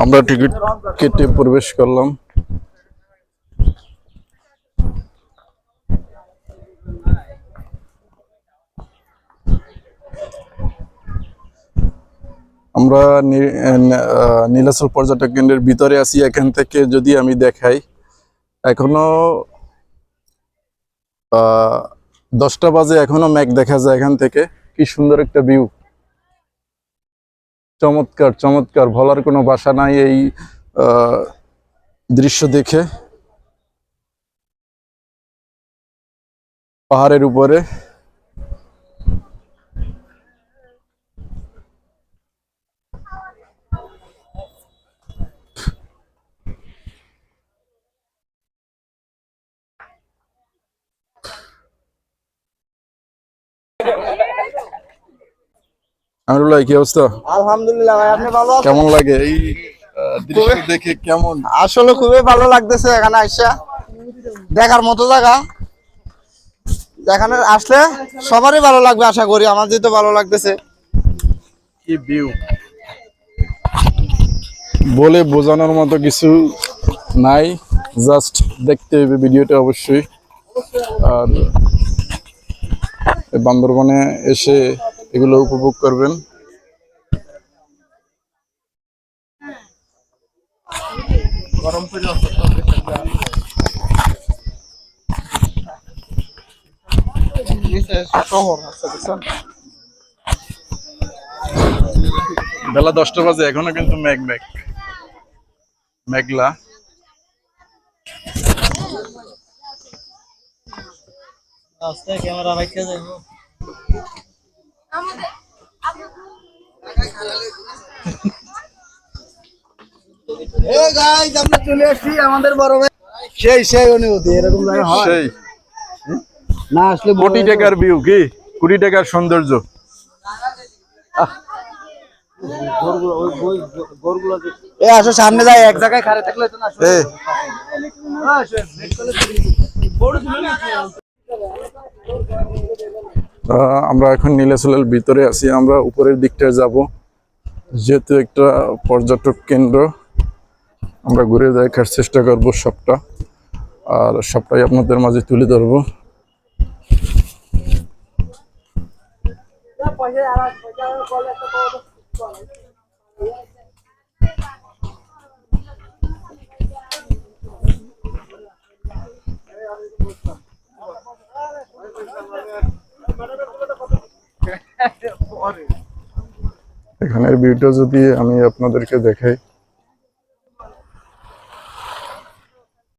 আমরা টিকিট কেটে প্রবেশ করলাম। আমরা নীলাচল পর্যটক কেন্দ্রের ভিতরে আছি। এখান থেকে যদি আমি দেখাই, এখনো 10টা বাজে, এখনো মেঘ দেখা যায় এখান থেকে। কি সুন্দর একটা ভিউ, চমৎকার চমৎকার, বলার কোনো ভাষা নাই এই দৃশ্য দেখে। পাহাড়ের উপরে আমিরুল্লাহ, কি অবস্থা? আলহামদুলিল্লাহ ভাই, আপনি ভালো আছেন? কেমন লাগে এই দৃশ্য দেখে? কেমন? আসলে খুবই ভালো লাগতেছে এখানে আইসা, দেখার মতো জায়গা। এখানে আসলে সবারই ভালো লাগবে আশা করি, আমার যেহেতু ভালো লাগতেছে। কি ভিউ, বলে বোঝানোর মতো কিছু নাই, জাস্ট দেখতে হবে ভিডিওটা অবশ্যই। আর বান্দরবনে এসে এগুলো উপভোগ করবেন। বেলা 10টা বাজে, এখনো কিন্তু মেঘলা। ক্যামেরা রাখতে যাইবো। আমরা চলে আসছি আমাদের বড় ভাই। সেই অনুভূতি এরকম জায়গা হয় সেই না আসলে। কোটি টাকার ভিউ, কি কোটি টাকার সৌন্দর্য। আসো সামনে যাই, এক জায়গায় খাড়ে থাকলে তো না। আমরা এখন নীলাচলের ভিতরে আছি। আমরা উপরের দিকটায় যাব, যেহেতু একটা পর্যটক কেন্দ্র। আমরা ঘুরে দেখার চেষ্টা করব সবটা, আর সবটাই আপনাদের মাঝে তুলে ধরবো। এখানের ভিউটা যদি আমি আপনাদেরকে দেখাই,